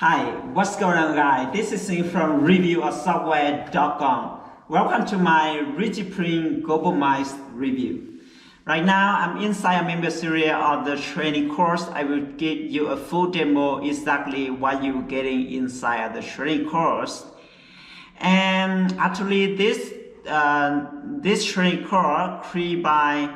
Hi, what's going on guys? This is Sing from reviewofsoftware.com. Welcome to my DigiPrint Goldmines review. Right now, I'm inside a member series of the training course. I will give you a full demo exactly what you're getting inside of the training course. And actually, this training course created by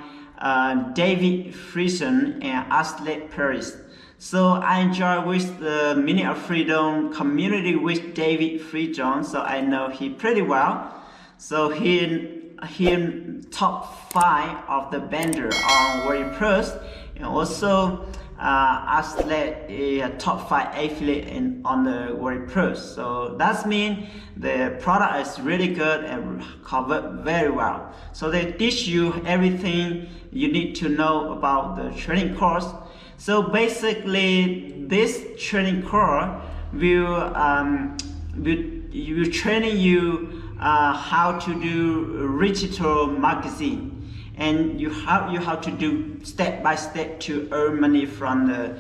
David Friesen and Ashley Paris. So I enjoy with the Minute of Freedom community with David Friesen, so I know he pretty well. So he top 5 of the vendor on WordPress, and also Ashley a top 5 affiliate on the WordPress. So that means the product is really good and covered very well. So they teach you everything you need to know about the training course. So basically, this training course will training you how to do digital marketing, and you have to do step by step to earn money from the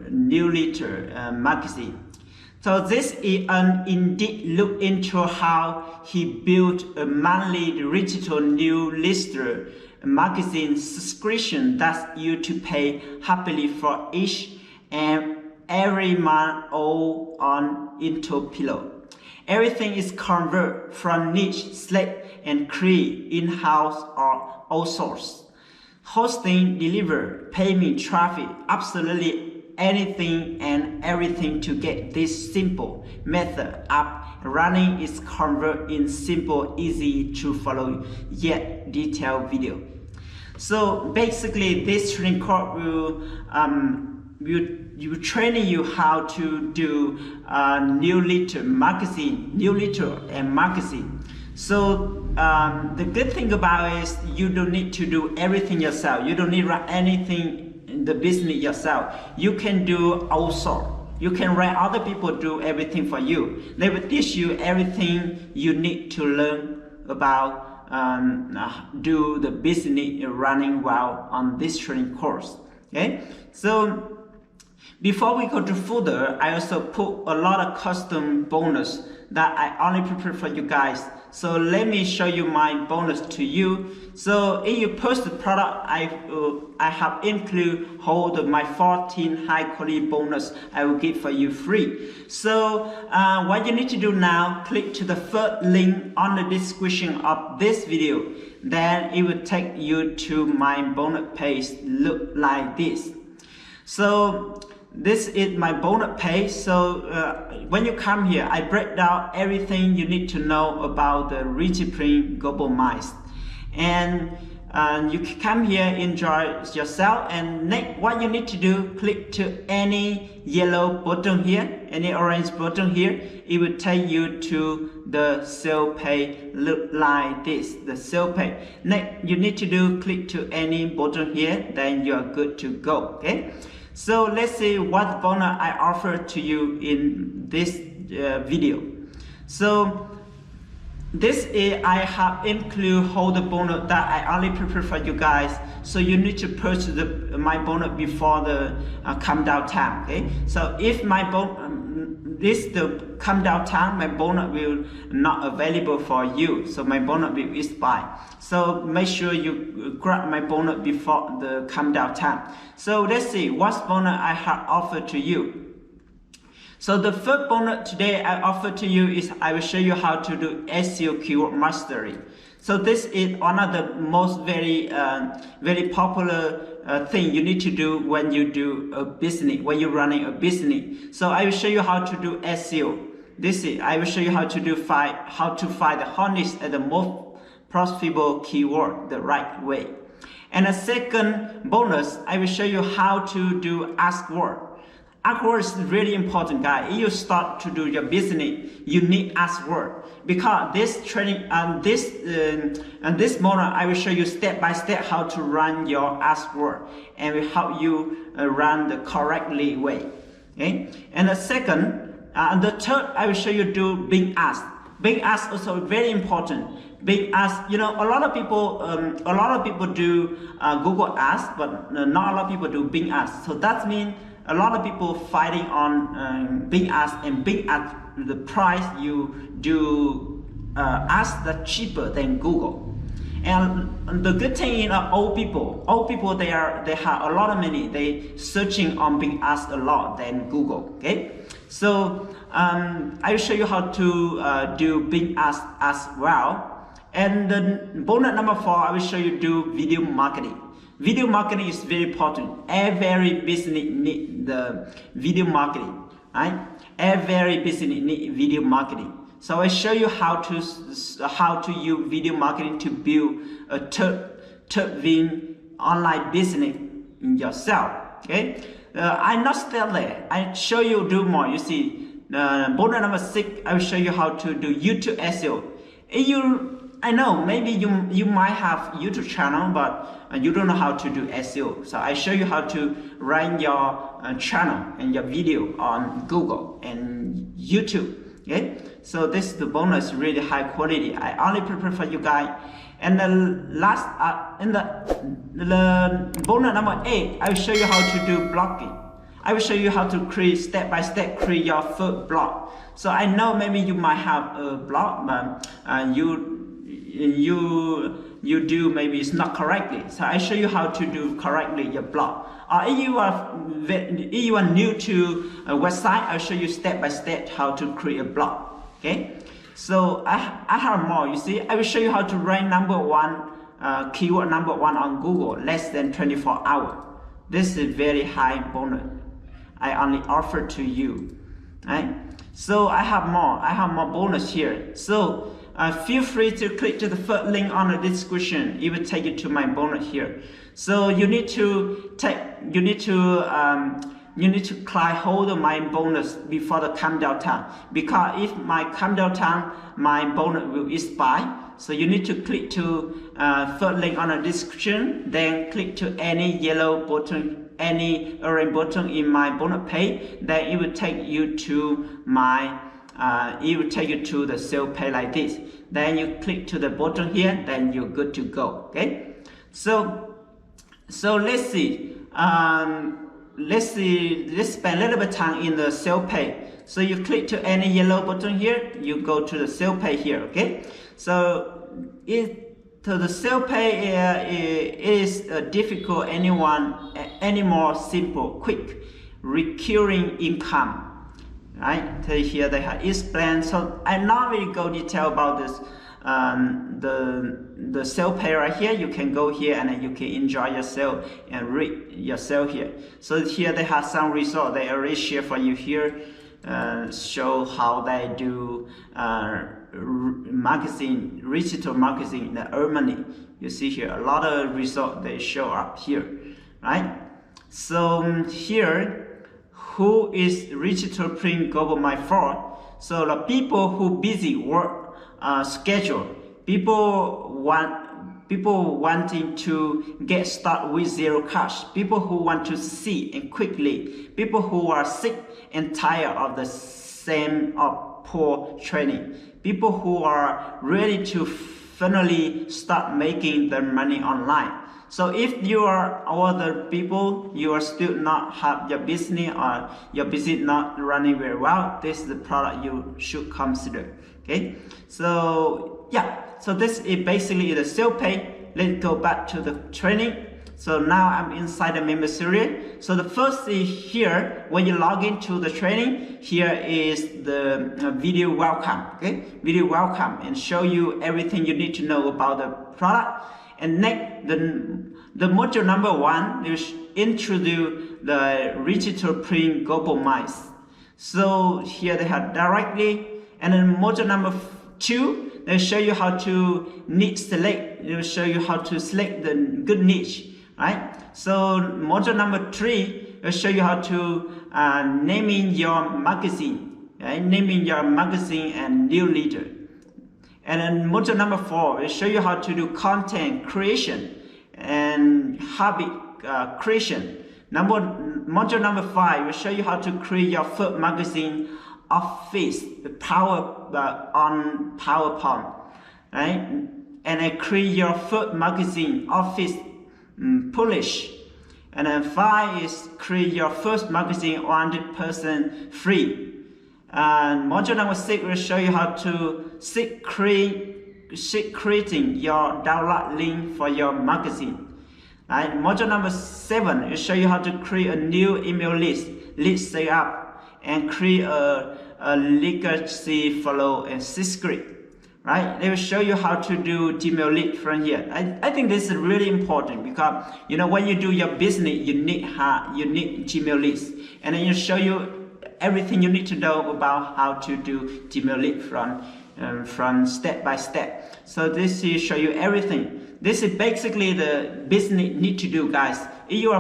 newsletter marketing. So this is an in-depth look into how he built a monthly digital newsletter marketing subscription that you to pay happily for each and every month, all on autopilot. Everything is converted from niche, Slack, and create in-house or outsourced. Hosting, deliver, payment, traffic, absolutely anything and everything to get this simple method up running is converted in simple, easy to follow yet detailed video. So basically, this training course will train you how to do newsletter and marketing. So the good thing about it is you don't need to do everything yourself. You don't need to run anything in the business yourself. You can do outsource. You can let other people do everything for you. They will teach you everything you need to learn about do the business running well on this training course. Okay, so before we go to further, I also put a lot of custom bonus that I only prepared for you guys. So let me show you my bonus to you. So if you purchase the product, I have included my 14 high quality bonus I will give for you free. So what you need to do now, click to the first link on the description of this video. Then it will take you to my bonus page, look like this. So this is my bonus page. So when you come here, I break down everything you need to know about the DigiPrint Goldmines. And you can come here, enjoy yourself, and next what you need to do, click to any yellow button here, any orange button here. It will take you to the sale page, look like this, the sale page. Next you need to do, click to any button here, then you are good to go. Okay, so let's see what bonus I offer to you in this video. So this is, I have included all the bonus that I only prepare for you guys. So you need to purchase my bonus before the come down time. Okay, so if my the come down time, my bonus will not available for you. So my bonus will expire. So make sure you grab my bonus before the come down time. So let's see what bonus I have offered to you. So the first bonus today I offer to you is I will show you how to do SEO keyword mastery. So this is one of the most very popular thing you need to do when you do a business, when you're running a business. So I will show you how to do SEO. I will show you how to find the honest and the most profitable keyword the right way. And a second bonus, I will show you how to do AdWords. AdWords is really important, guys. If you start to do your business, you need AdWords, because this training and this model, I will show you step by step how to run your AdWords and will help you run the correctly way. Okay, and the second, and the third, I will show you do Bing Ads. Bing Ads also very important. Bing Ads, you know, a lot of people do Google Ads, but not a lot of people do Bing Ads. So that means a lot of people fighting on big ads, and big ads, the price you do ads that cheaper than Google. And the good thing is old people they have a lot of money. They searching on big ads a lot than Google. Okay, so I will show you how to do big ads as well. And then bonus number 4, I will show you do video marketing. Video marketing is very important. Every business need the video marketing, right? Every business need video marketing. So I show you how to use video marketing to build a third wing online business in yourself. Okay, I not still there. I show you do more. You see, bonus number 6, I will show you how to do YouTube SEO. I know maybe you might have YouTube channel, but you don't know how to do SEO. So I show you how to run your channel and your video on Google and YouTube. Okay, so this is the bonus, really high quality. I only prepare for you guys. And the last, in the bonus number 8, I will show you how to do blogging. I will show you how to create step by step, create your first blog. So I know maybe you might have a blog, but you do maybe it's not correctly. So I show you how to do correctly your blog. Or if you are new to a website, I'll show you step by step how to create a blog. Okay, so I have more. You see, I will show you how to rank #1, keyword #1 on Google less than 24 hours. This is very high bonus. I only offer to you. Right? So I have more bonus here. So feel free to click to the first link on the description. It will take you to my bonus here. So you need to click hold of my bonus before the countdown time, because if my countdown time, my bonus will expire. So you need to click to first link on the description, then click to any yellow button, any orange button in my bonus page. Then it will take you to my it will take you to the sale page like this. Then you click to the button here, then you're good to go. Okay, so let's see. Let's spend a little bit of time in the sale page. So you click to any yellow button here, you go to the sale page here. Okay, so the sale page is difficult any more simple, quick, recurring income. Right, so here they have explained. So I'm not really go detail about this. The sale page right here, you can go here and then you can enjoy yourself and read yourself here. So here they have some results they already share for you here. Show how they do marketing, digital marketing, the earn money. You see here a lot of results they show up here, right? So here, who is DigiPrint Goldmines for? So the people who busy work schedule, people wanting to get started with zero cash, people who want to see and quickly, people who are sick and tired of the same poor training, people who are ready to finally start making their money online. So if you are other people, you are still not have your business or your business not running very well, this is the product you should consider. Okay, so yeah, so this is basically the sale page. Let's go back to the training. So now I'm inside the member series. So the first is here, when you log into the training, here is the video welcome. Okay, video welcome, and show you everything you need to know about the product. And next, the module number 1 is introduce the DigiPrint Goldmines. So here they have directly, and then module number 2, they show you how to niche select. They will show you how to select the good niche, right? So module number 3 will show you how to naming your magazine, right? Naming your magazine and newsletter. And then module number 4 will show you how to do content creation and habit creation. Module number 5 will show you how to create your first magazine office on PowerPoint, right? And then create your first magazine office publish. And then 5 is create your first magazine 100% free. And module number 6 will show you how to creating your download link for your magazine. Right? Module number 7 will show you how to create a new email list setup, and create a legacy flow and script. Right? They will show you how to do Gmail lead from here. I think this is really important because when you do your business, you need Gmail lists, and then you show you everything you need to know about how to do Gmail lead from step by step. So this will show you everything. This is basically the business need to do, guys. If you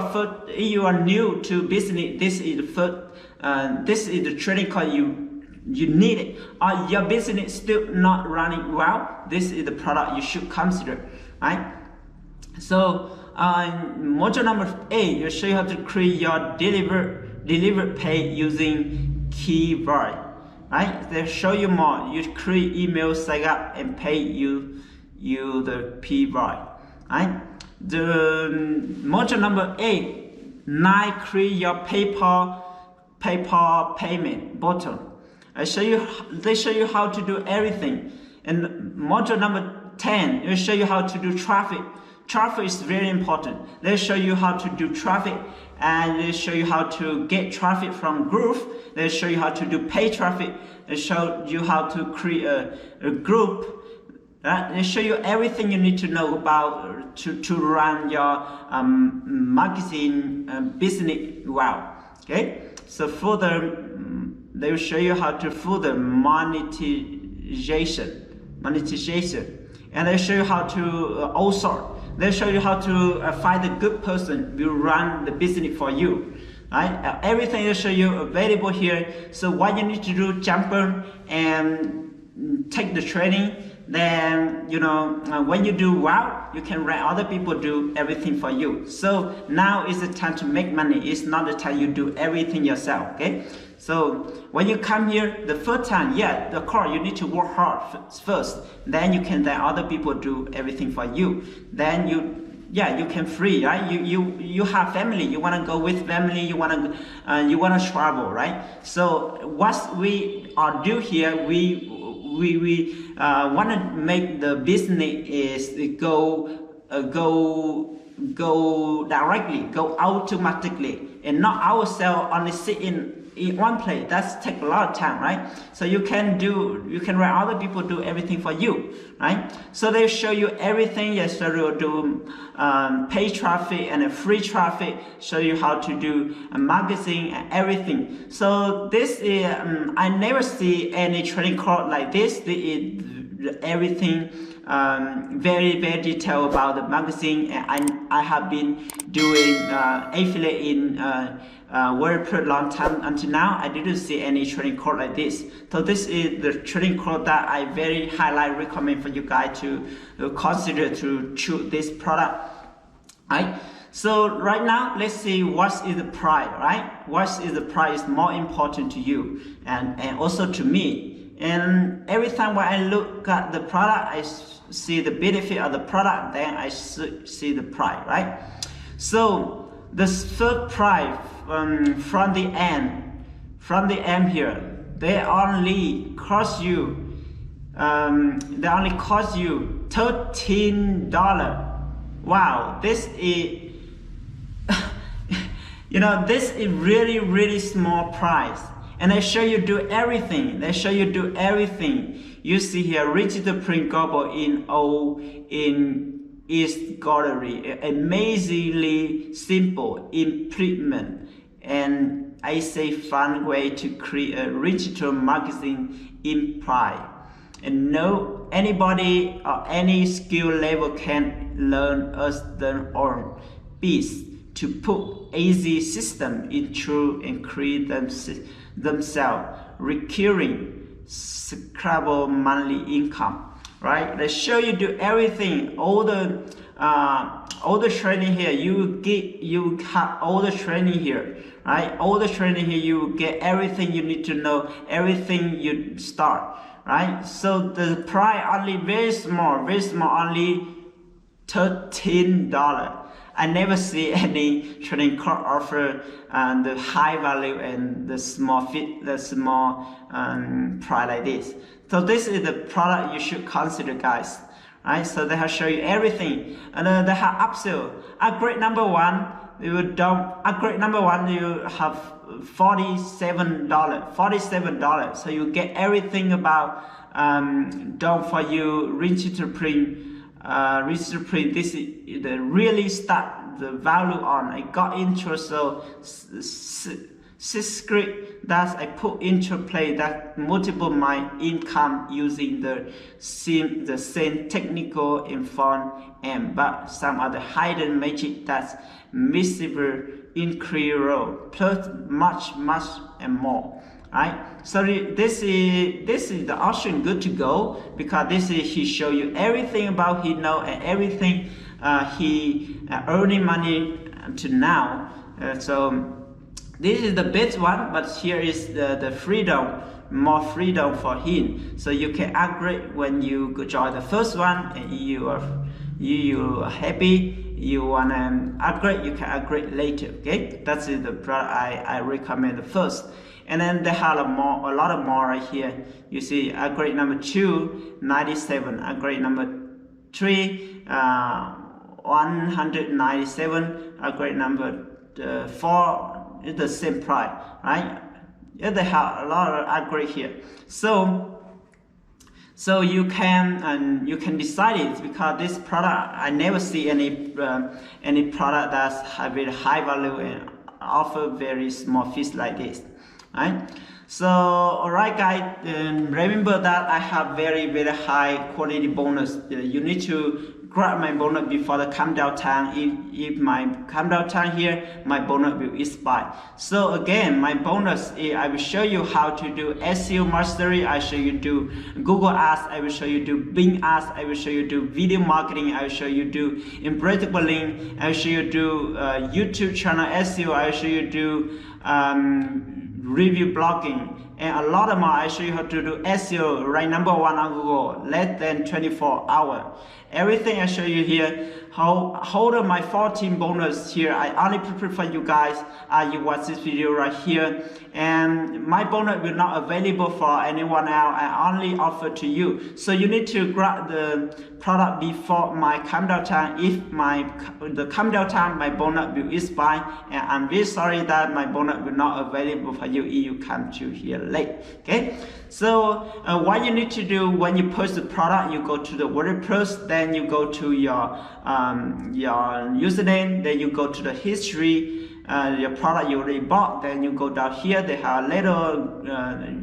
are new to business, this is the first. This is the training course you need it. Or your business still not running well, this is the product you should consider, right? So module number 8 will show you how to create your deliver page using keyword, right? They show you more. You create email setup and pay you the keyword, right? The module number 9 create your PayPal payment button. They show you how to do everything. And module number 10 will show you how to do traffic. Traffic is very important. They show you how to do traffic, and they show you how to get traffic from group. They show you how to do pay traffic. They show you how to create a group. Right? They show you everything you need to know about to run your magazine business well. Okay. So further, they will show you how to further monetization, and they show you how to outsource. They show you how to find a good person will run the business for you. Right? Everything they show you available here. So what you need to do, jump in and take the training. Then when you do well, you can let other people do everything for you. So now is the time to make money. It's not the time you do everything yourself. Okay. So when you come here the first time, the course you need to work hard first. Then you can let other people do everything for you. Then you can free, right? You have family. You want to go with family. You want to travel, right? So what we are do here, we want to make the business is go directly, go automatically, and not ourselves only sit in one place. That's take a lot of time, right? So you can let other people do everything for you, right? So they show you everything. Yes, so they'll do pay traffic and free traffic. Show you how to do a magazine and everything. So this is I never see any training course like this. This is everything very detailed about the magazine, and I have been doing affiliate in very long time. Until now, I didn't see any training course like this. So this is the training course that I very highly recommend for you guys to consider to choose this product. Right? So right now, let's see what is the price. Right? What is the price more important to you and also to me. And every time when I look at the product, I see the benefit of the product, then I see the price, right? So the third price from the end here, they only cost you $13. Wow, this is this is really small price. And they show you do everything. You see here, DigiPrint Goldmines in East Gallery. Amazingly simple improvement, and I say fun way to create a digital magazine in pride. And no anybody or any skill level can learn us their own piece to put easy system into and create themselves recurring scalable monthly income, right? They show you do everything, all the training here. You have all the training here, right? All the training here, you get everything you need to know, everything you start, right? So the price only very small, only $13. I never see any trading card offer the high value and the small price like this. So this is the product you should consider, guys. Right? So they have show you everything, and they have upsell. Upgrade number one, you have $47. So you get everything about done for you. Register print. This is the really start the value on. I got intro, so script that I put into play that multiple my income using the same technical inform and but some other hidden magic that's visible in Creole plus much and more. Right, so this is the option good to go, because this is he show you everything about he know and everything he earning money to now. So this is the best one, but here is the freedom, more freedom for him. So you can upgrade when you join the first one and you are happy. You wanna upgrade, you can upgrade later. Okay, that's the product I recommend first. And then they have a lot of more right here. You see, upgrade number 2, 97. Upgrade number 3, 197. Upgrade number 4 is the same price, right? Yeah, they have a lot of upgrade here. So you can decide it, because this product I never see any product that's have very high value and offer very small fees like this. Right? So alright guys, remember that I have very high quality bonus. You need to grab my bonus before the countdown time. If my countdown time here, my bonus will expire. So again, my bonus is I will show you how to do SEO mastery. I show you do Google Ads. I will show you do Bing Ads. I will show you do video marketing. I will show you do embeddable link. I will show you do YouTube channel SEO. I will show you do review blogging, and a lot more. I show you how to do SEO, rank number 1 on Google, less than 24 hours. Everything I show you here. Hold my 14 bonus here. I only prepare for you guys. You watch this video right here, and my bonus will not available for anyone else. I only offer to you. So you need to grab the product before my countdown time. If the countdown time, my bonus will expire, and I'm very sorry that my bonus will not available for you if you come to here late. Okay. So what you need to do when you purchase the product, you go to the WordPress, then you go to your username, then you go to the history, your product you already bought, then you go down here. They have a little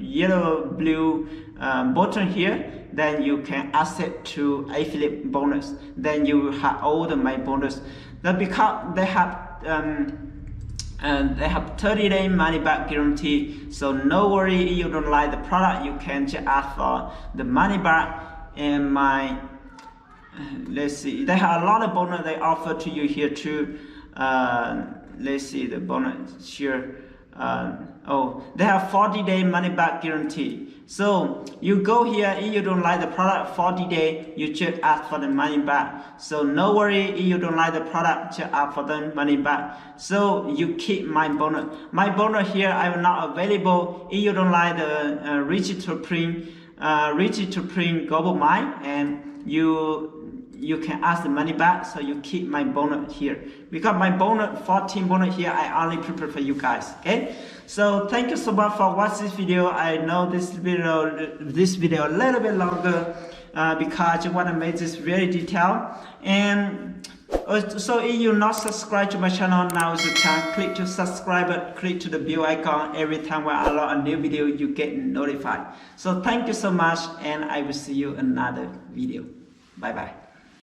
yellow blue button here. Then you can accept to affiliate bonus. Then you have all the my bonus. Then because they have 30-day money back guarantee, so no worry if you don't like the product, you can just ask for the money back. And my let's see, they have a lot of bonus they offer to you here too. Let's see the bonus here. They have 40-day money back guarantee. So you go here, if you don't like the product, 40 days, you just ask for the money back. So no worry if you don't like the product, just ask for the money back. So you keep my bonus. My bonus here, I will not available if you don't like the DigiPrint Goldmines, and you can ask the money back. So you keep my bonus here, because my bonus 14 bonus here I only prepare for you guys. Okay, so thank you so much for watching this video. I know this video a little bit longer because I want to make this very detailed. And so if you're not subscribed to my channel, now is the time. Click to subscribe, click to the bell icon. Every time when I upload a new video, you get notified. So thank you so much, and I will see you in another video. Bye bye.